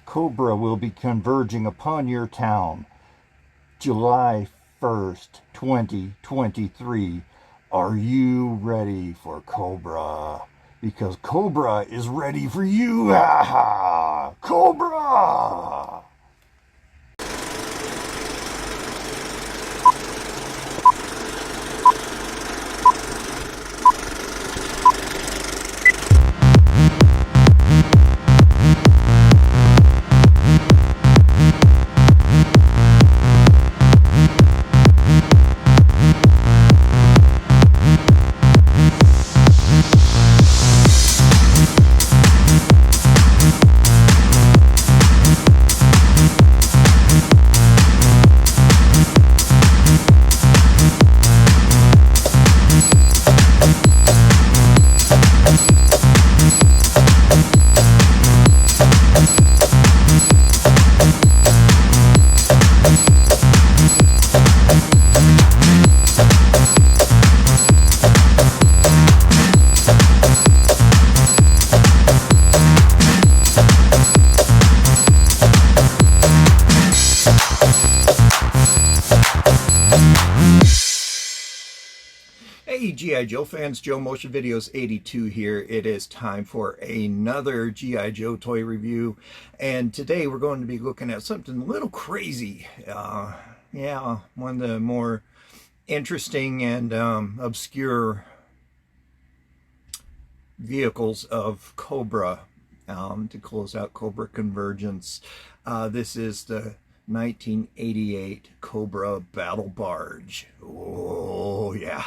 Cobra will be converging upon your town July 1st, 2023. Are you ready for Cobra? Because Cobra is ready for you. Ha ha! Cobra! Hey G.I. Joe fans, Joe Motion Videos 82 here. It is time for another G.I. Joe toy review, and today we're going to be looking at something a little crazy. Yeah, one of the more interesting and obscure vehicles of Cobra to close out Cobra Convergence. This is the 1988 Cobra Battle Barge. Oh yeah.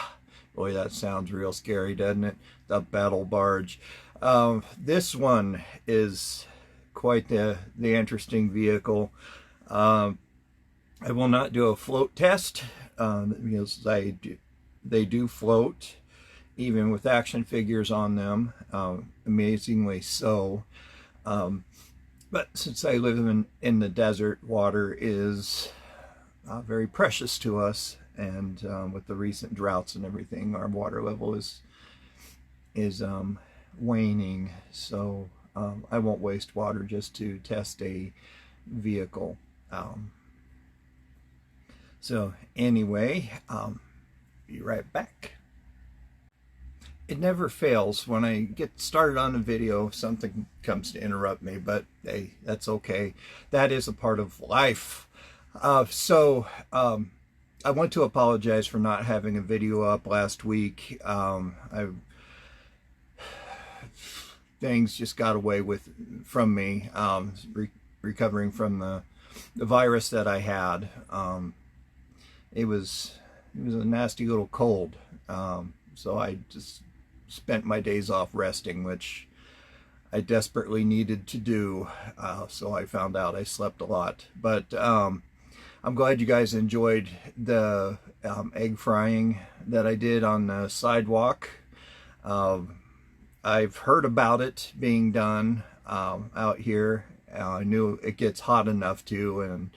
Boy, that sounds real scary, doesn't it? The Battle Barge. This one is quite the interesting vehicle. I will not do a float test because they do float, even with action figures on them, amazingly so. But since I live in the desert, water is very precious to us. And with the recent droughts and everything, our water level is waning. So I won't waste water just to test a vehicle. So anyway, be right back. It never fails when I get started on a video, something comes to interrupt me, but hey, that's okay. That is a part of life. I want to apologize for not having a video up last week. Things just got away from me, recovering from the virus that I had. It was a nasty little cold, so I just spent my days off resting, which I desperately needed to do. So I found out I slept a lot, but I'm glad you guys enjoyed the egg frying that I did on the sidewalk. I've heard about it being done out here. I knew it gets hot enough to, and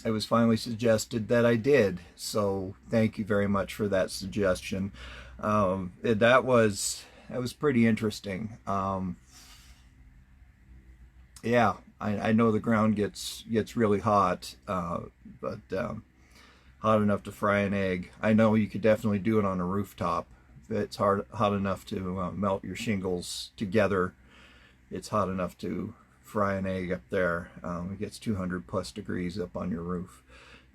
it was finally suggested that I did. So thank you very much for that suggestion. That was pretty interesting. Yeah, I know the ground gets really hot, but hot enough to fry an egg. I know you could definitely do it on a rooftop. If it's hot enough to melt your shingles together, it's hot enough to fry an egg up there. It gets 200 plus degrees up on your roof.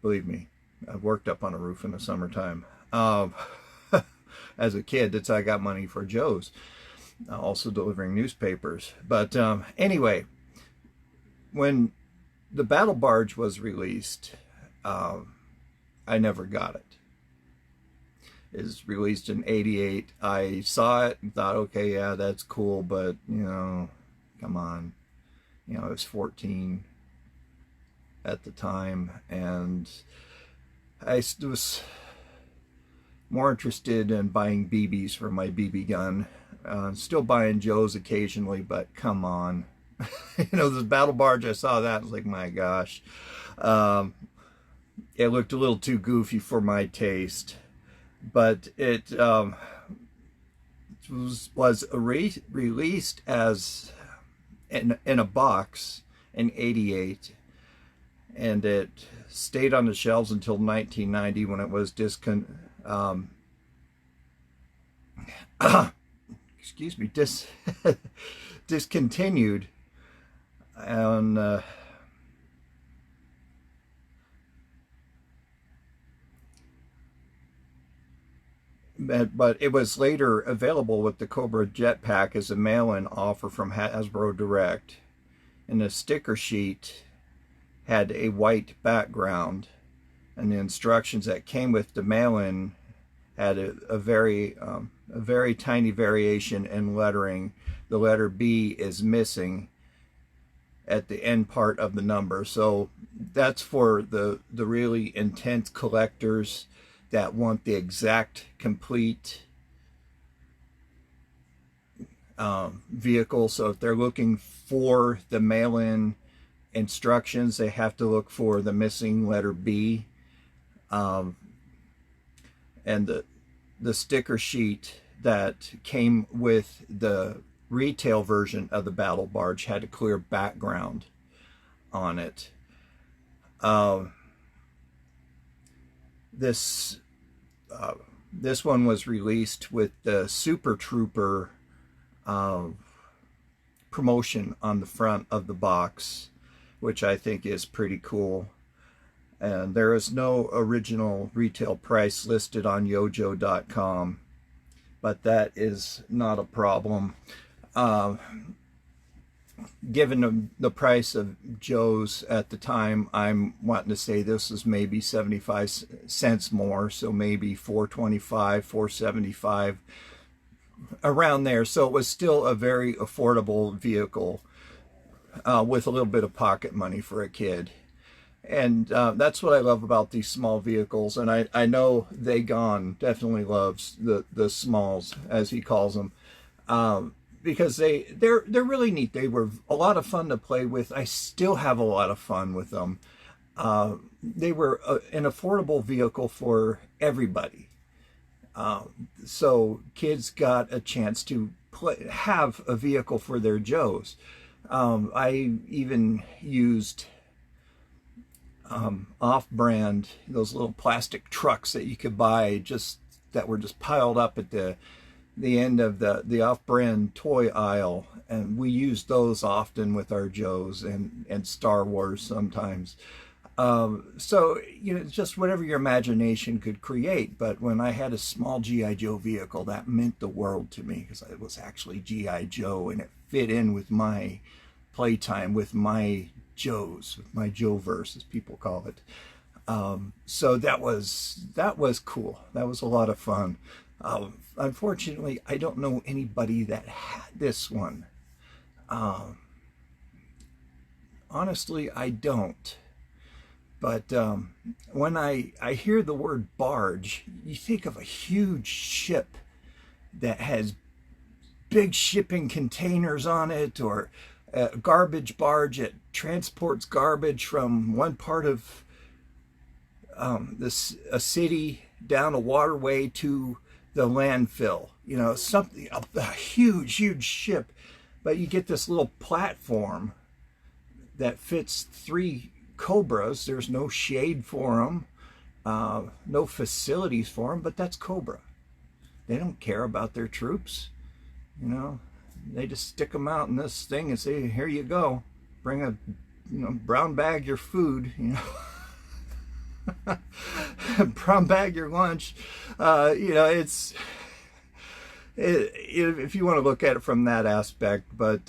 Believe me, I've worked up on a roof in the summertime. As a kid, that's how I got money for Joe's. Also delivering newspapers. But anyway, when the Battle Barge was released, I never got it. It was released in '88. I saw it and thought, okay, yeah, that's cool, but, you know, come on. You know, I was 14 at the time, and I was more interested in buying BBs for my BB gun. Still buying Joe's occasionally, but come on. You know, this Battle Barge, I saw that, I was like, my gosh. It looked a little too goofy for my taste, but it was released as in a box in '88, and it stayed on the shelves until 1990 when it was excuse me, discontinued. And but it was later available with the Cobra Jetpack as a mail-in offer from Hasbro Direct. And the sticker sheet had a white background, and the instructions that came with the mail-in had a very tiny variation in lettering. The letter B is missing at the end part of the number. So that's for the really intense collectors that want the exact complete vehicle. So if they're looking for the mail-in instructions, they have to look for the missing letter B. And the sticker sheet that came with the retail version of the Battle Barge had a clear background on it. This one was released with the Super Trooper promotion on the front of the box, which I think is pretty cool. And there is no original retail price listed on yojo.com, but that is not a problem. Given the price of Joe's at the time, I'm wanting to say this is maybe 75 cents more, so maybe $4.25, $4.75, around there. So it was still a very affordable vehicle with a little bit of pocket money for a kid. And that's what I love about these small vehicles. And I know Theygon definitely loves the smalls, as he calls them. Because they're really neat. They were a lot of fun to play with. I still have a lot of fun with them. They were an affordable vehicle for everybody. So kids got a chance to have a vehicle for their Joes. I even used off-brand, those little plastic trucks that you could buy that were just piled up at the end of the off-brand toy aisle, and we used those often with our Joes and Star Wars sometimes. So, you know, just whatever your imagination could create. But when I had a small G.I. Joe vehicle, that meant the world to me, because it was actually G.I. Joe, and it fit in with my playtime, with my Joes, with my Joe-verse, as people call it. So that was cool. That was a lot of fun. Unfortunately, I don't know anybody that had this one. Honestly, I don't. But when I hear the word barge, you think of a huge ship that has big shipping containers on it, or a garbage barge that transports garbage from one part of a city down a waterway to the landfill. You know, something, a huge ship. But you get this little platform that fits 3 Cobras. There's no shade for them, no facilities for them, but that's Cobra. They don't care about their troops. You know, they just stick them out in this thing and say, here you go, bring a brown bag your food, brown bag your lunch. If you want to look at it from that aspect. But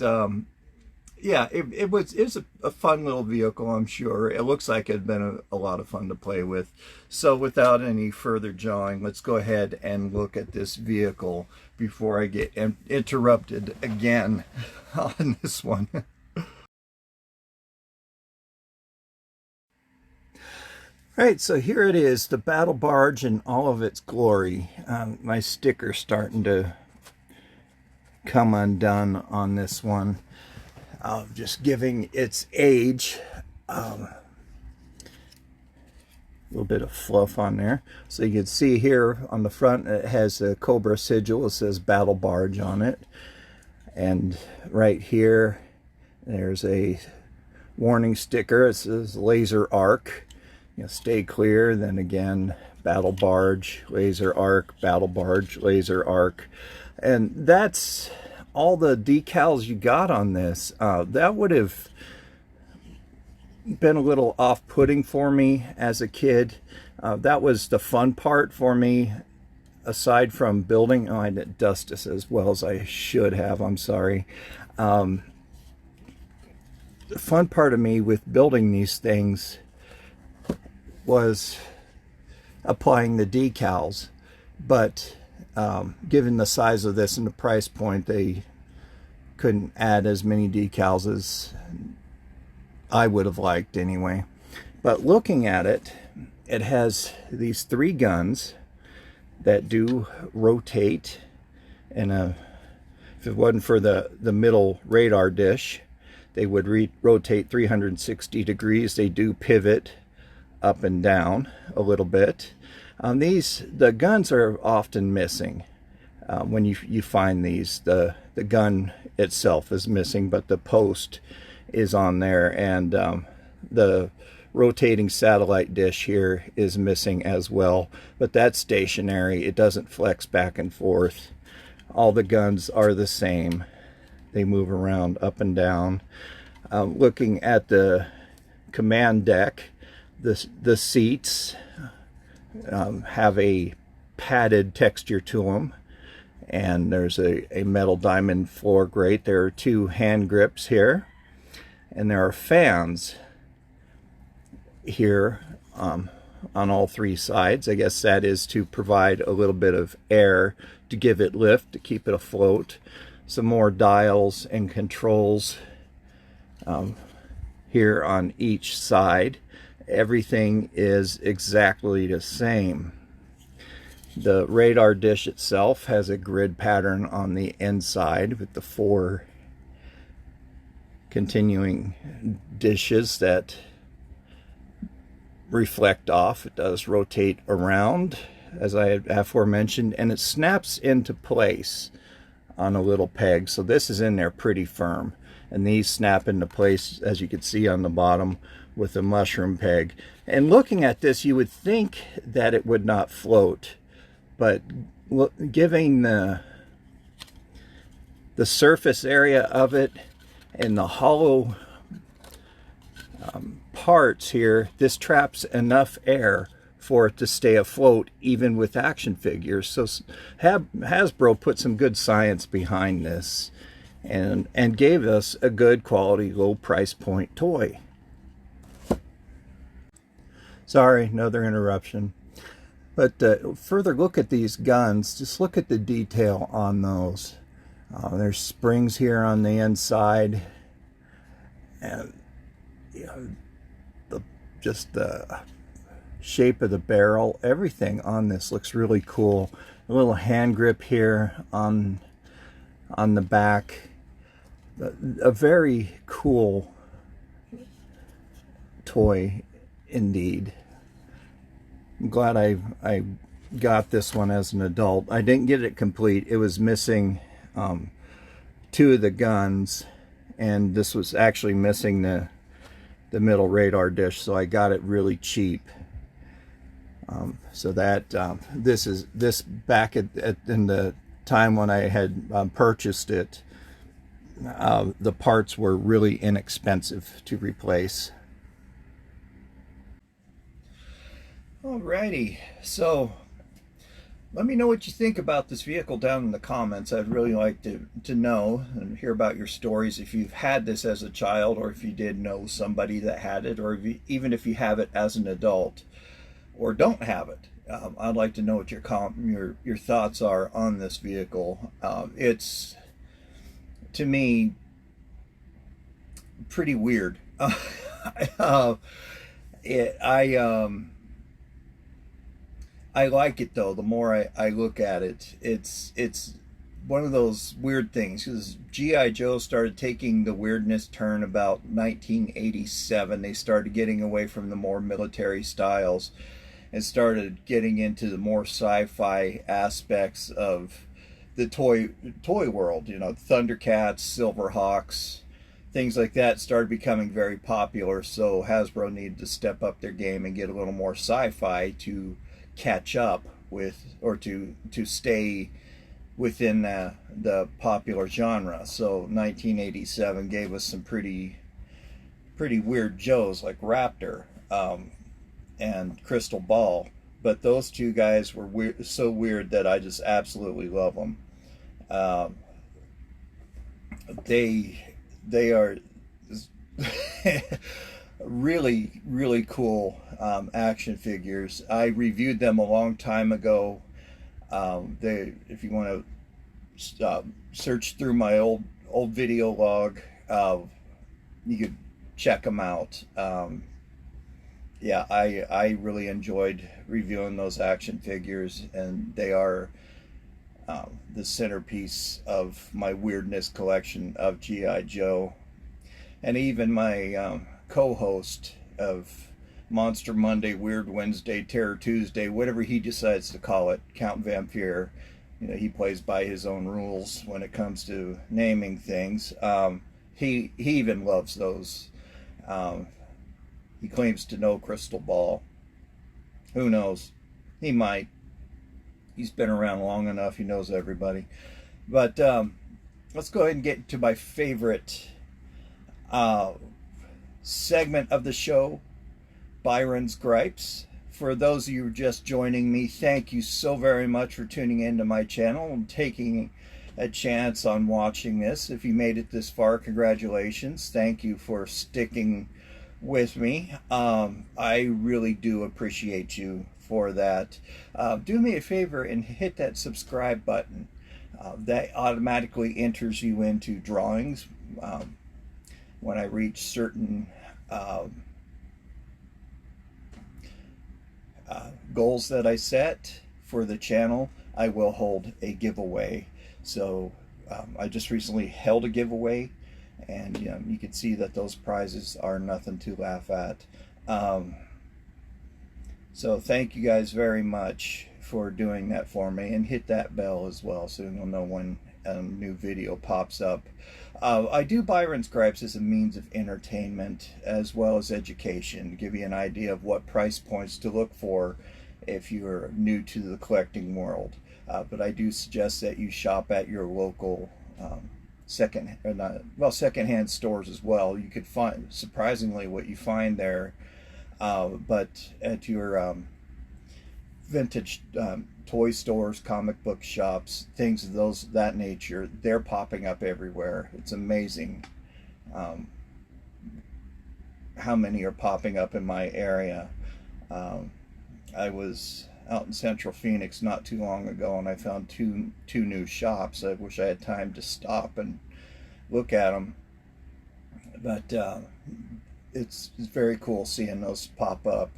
yeah, it was a fun little vehicle, I'm sure. It looks like it had been a lot of fun to play with. So without any further jawing, let's go ahead and look at this vehicle before I get interrupted again on this one. Right, so here it is, the Battle Barge in all of its glory. My sticker's starting to come undone on this one. Just giving its age. A little bit of fluff on there. So you can see here on the front, it has a Cobra sigil. It says Battle Barge on it. And right here, There's a warning sticker. It says laser arc. You know, stay clear. Then again, battle barge, laser arc, battle barge, laser arc. And that's all the decals you got on this. That would have been a little off-putting for me as a kid. That was the fun part for me, aside from building. Oh, I didn't dust this as well as I should have. I'm sorry. The fun part of me with building these things was applying the decals, but given the size of this and the price point, they couldn't add as many decals as I would have liked anyway. But looking at it, it has these 3 guns that do rotate, and if it wasn't for the middle radar dish, they would rotate 360 degrees. They do pivot up and down a little bit. The guns are often missing when you find these. The gun itself is missing, but the post is on there, and the rotating satellite dish here is missing as well, but that's stationary. It doesn't flex back and forth. All the guns are the same. They move around up and down. Looking at the command deck, the seats have a padded texture to them, and there's a metal diamond floor grate. There are 2 hand grips here, and there are fans here on all 3 sides. I guess that is to provide a little bit of air to give it lift, to keep it afloat. Some more dials and controls here on each side. Everything is exactly the same. The radar dish itself has a grid pattern on the inside with the 4 continuing dishes that reflect off. It does rotate around, as I had aforementioned, and it snaps into place on a little peg. So this is in there pretty firm, and these snap into place, as you can see on the bottom, with a mushroom peg. And looking at this, you would think that it would not float, but giving the surface area of it and the hollow parts here, this traps enough air for it to stay afloat even with action figures. So Hasbro put some good science behind this and gave us a good quality, low price point toy. Sorry, another interruption. But further look at these guns. Just look at the detail on those. There's springs here on the inside, and you know, just the shape of the barrel. Everything on this looks really cool. A little hand grip here on the back. A very cool toy indeed. I'm glad I got this one as an adult. I didn't get it complete. It was missing 2 of the guns, and this was actually missing the middle radar dish, so I got it really cheap. So that this back in the time when I had purchased it, the parts were really inexpensive to replace. Alrighty, so let me know what you think about this vehicle down in the comments. I'd really like to know and hear about your stories, if you've had this as a child, or if you did know somebody that had it, or even if you have it as an adult or don't have it. I'd like to know what your thoughts are on this vehicle. It's, to me, pretty weird. I like it though. The more I look at it, it's one of those weird things, because G.I. Joe started taking the weirdness turn about 1987. They started getting away from the more military styles and started getting into the more sci-fi aspects of the toy world. You know, Thundercats, Silverhawks, things like that started becoming very popular, so Hasbro needed to step up their game and get a little more sci-fi to catch up with, or to stay within the popular genre. So 1987 gave us some pretty weird Joes like Raptor, and Crystal Ball, but those two guys were so weird that I just absolutely love them. Um, they are really cool action figures. I reviewed them a long time ago. If you want to search through my old video log, you could check them out. Yeah, I really enjoyed reviewing those action figures, and they are the centerpiece of my weirdness collection of G.I. Joe. And even my co-host of Monster Monday, Weird Wednesday, Terror Tuesday, whatever he decides to call it, Count Vampire, he plays by his own rules when it comes to naming things. He even loves those. He claims to know Crystal Ball. Who knows? He might. He's been around long enough. He knows everybody. But let's go ahead and get to my favorite segment of the show, Byrons Gripes. For those of you just joining me, thank you so very much for tuning into my channel and taking a chance on watching this. If you made it this far, congratulations. Thank you for sticking with me. I really do appreciate you for that. Do me a favor and hit that subscribe button. That automatically enters you into drawings when I reach certain goals that I set for the channel. I will hold a giveaway. So I just recently held a giveaway, and you can see that those prizes are nothing to laugh at. So thank you guys very much for doing that for me, and hit that bell as well so you'll know when a new video pops up. I do Byron's Gripes as a means of entertainment as well as education, to give you an idea of what price points to look for if you're new to the collecting world. But I do suggest that you shop at your local secondhand stores as well. You could find, surprisingly, what you find there, but at your vintage toy stores, comic book shops, things of that nature, they're popping up everywhere. It's amazing how many are popping up in my area. I was out in Central Phoenix not too long ago, and I found two new shops. I wish I had time to stop and look at them, but it's very cool seeing those pop up.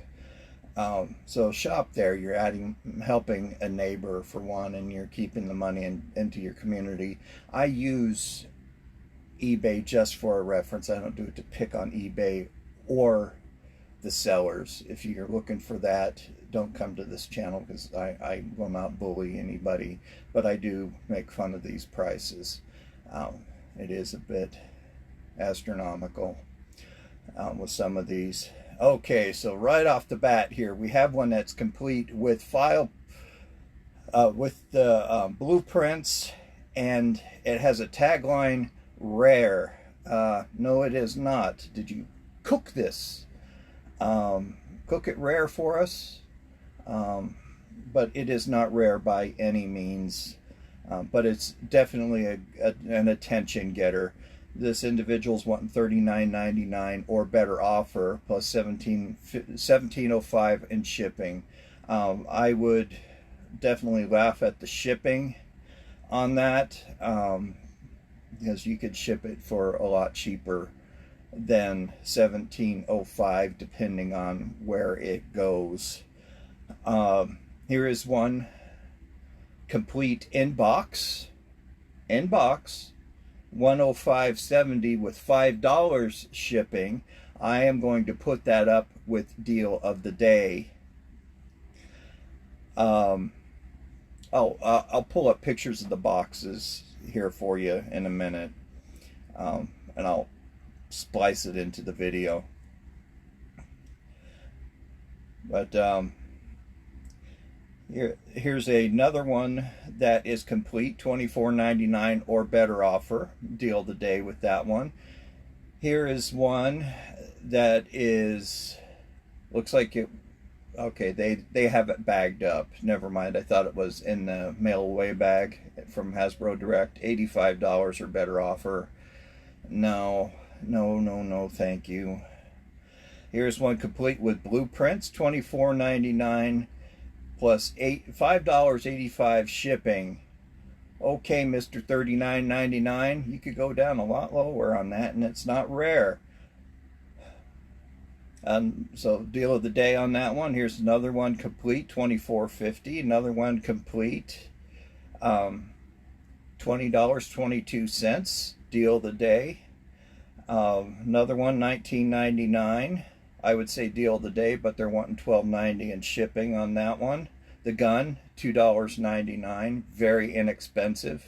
So shop there. You're helping a neighbor for one, and you're keeping the money into your community. I use eBay just for a reference. I don't do it to pick on eBay or the sellers. If you're looking for that, don't come to this channel, because I will not bully anybody, but I do make fun of these prices. It is a bit astronomical with some of these. Okay, so right off the bat here, we have one that's complete with with the blueprints, and it has a tagline, rare. No, it is not. Did you cook this? Cook it rare for us? But it is not rare by any means. But it's definitely an attention getter. This individual's wanting $39.99 or better offer, plus $17.05 in shipping. I would definitely laugh at the shipping on that, because you could ship it for a lot cheaper than $17.05 depending on where it goes. Here is one complete in box, $105.70 with $5 shipping. I am going to put that up with deal of the day. I'll pull up pictures of the boxes here for you in a minute, and I'll splice it into the video. But here's another one that is complete, $24.99 or better offer. Deal of the day with that one. Here is one that is, looks like it, okay, they have it bagged up. Never mind, I thought it was in the mail away bag from Hasbro Direct. $85 or better offer. No, thank you. Here's one complete with blueprints, $24.99 plus $5.85 shipping. Okay, Mr. $39.99, you could go down a lot lower on that, and it's not rare. So deal of the day on that one. Here's another one complete, $24.50. Another one complete, $20.22. Deal of the day. Another one, $19.99. I would say deal of the day, but they're wanting $12.90 in shipping on that one. The gun, $2.99. Very inexpensive.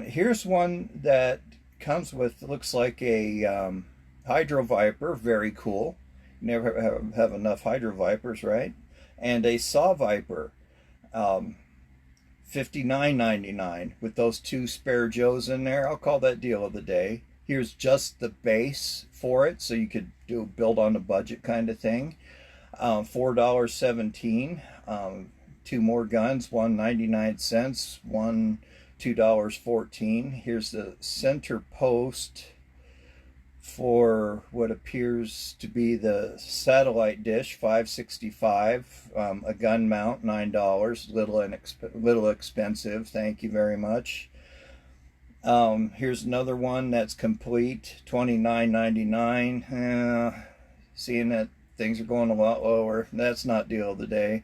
Here's one that comes with, looks like a Hydro Viper. Very cool. You never have enough Hydro Vipers, right? And a Saw Viper, $59.99 with those two spare Joes in there. I'll call that deal of the day. Here's just the base for it, so you could do build on a budget kind of thing. $4.17. Two more guns, one 99 cents, one $2.14. Here's the center post for what appears to be the satellite dish, $5.65. A gun mount, $9. Little expensive. Thank you very much. Here's another one that's complete, $29.99. Seeing that things are going a lot lower. That's not deal of the day.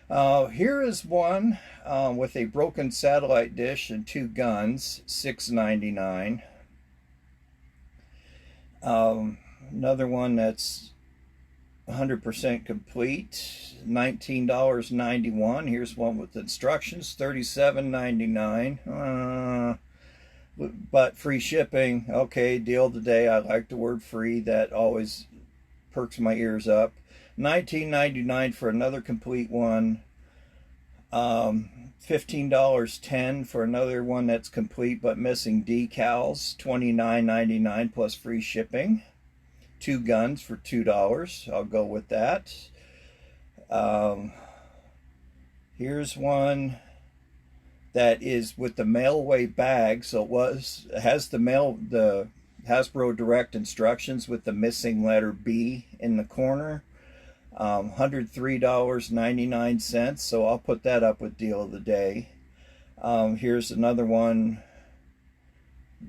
Here is one with a broken satellite dish and two guns, $6.99. Another one that's 100% complete, $19.91. Here's one with instructions, $37.99. But free shipping. Okay, deal of the day. I like the word free. That always perks my ears up. $19.99 for another complete one. $15.10 for another one that's complete but missing decals. $29.99 plus free shipping. Two guns for $2. I'll go with that. Here's one that is with the mail-away bag, so it has the Hasbro Direct instructions with the missing letter B in the corner. $103.99, so I'll put that up with deal of the day. Here's another one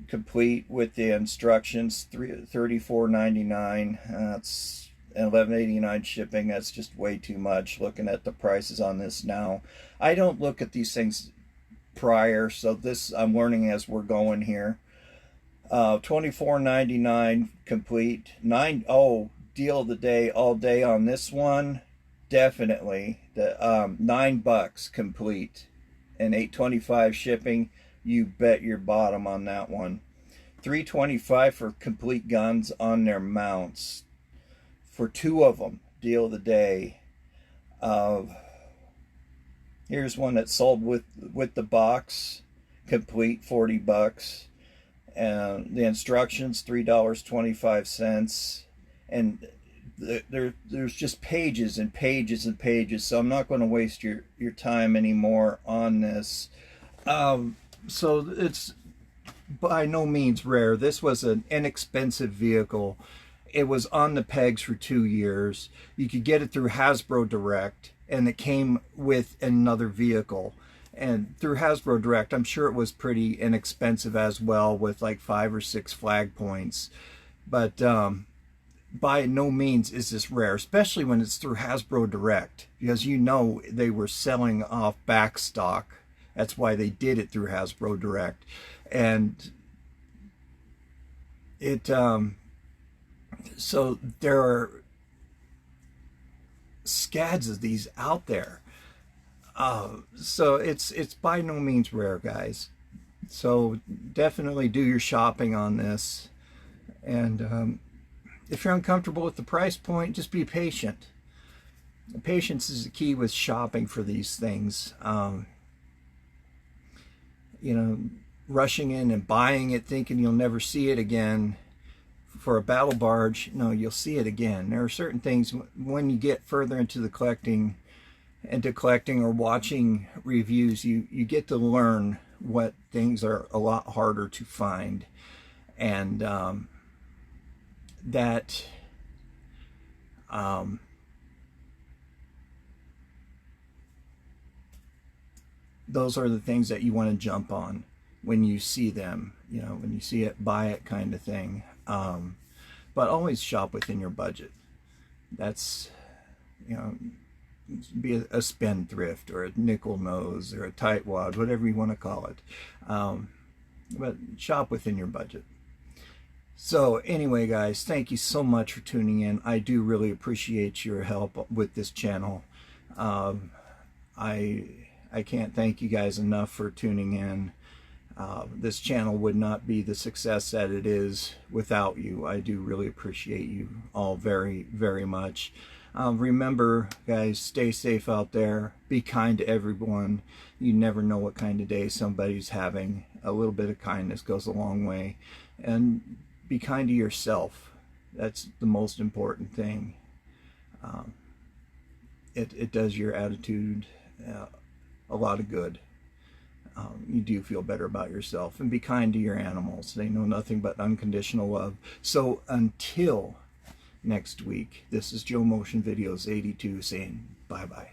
complete with the instructions, $34.99. That's $11.89 shipping. That's just way too much looking at the prices on this now. I don't look at these things prior, so this I'm learning as we're going here. $24.99 complete. Deal of the day all day on this one. Definitely the $9 complete and $8.25 shipping. You bet your bottom on that one. $3.25 for complete guns on their mounts for two of them. Deal of the day. Here's one that sold with the box complete, $40, and the instructions $3.25. And there's just pages and pages and pages, so I'm not going to waste your time anymore on this. So it's by no means rare. This was an inexpensive vehicle. It was on the pegs for 2 years. You could get it through Hasbro Direct, and it came with another vehicle. And through Hasbro Direct, I'm sure it was pretty inexpensive as well, with like 5 or 6 flag points. But by no means is this rare, especially when it's through Hasbro Direct, because you know they were selling off back stock. That's why they did it through Hasbro Direct. And it so there are scads of these out there. So it's by no means rare, guys. So definitely do your shopping on this. And if you're uncomfortable with the price point, just be patient. Patience is the key with shopping for these things. You know, rushing in and buying it thinking you'll never see it again. For a battle barge, no, you'll see it again. There are certain things when you get further into collecting or watching reviews, you get to learn what things are a lot harder to find, and those are the things that you want to jump on when you see them, you know, when you see it, buy it kind of thing. But always shop within your budget. That's, you know, be a spendthrift or a nickel nose or a tightwad, whatever you want to call it. But shop within your budget. So anyway, guys, thank you so much for tuning in. I do really appreciate your help with this channel. I can't thank you guys enough for tuning in. This channel would not be the success that it is without you. I do really appreciate you all very, very much. Remember, guys, stay safe out there. Be kind to everyone. You never know what kind of day somebody's having. A little bit of kindness goes a long way. And be kind to yourself. That's the most important thing. It does your attitude a lot of good. You do feel better about yourself, and be kind to your animals. They know nothing but unconditional love. So until next week, this is Joe Motion Videos 82 saying bye-bye.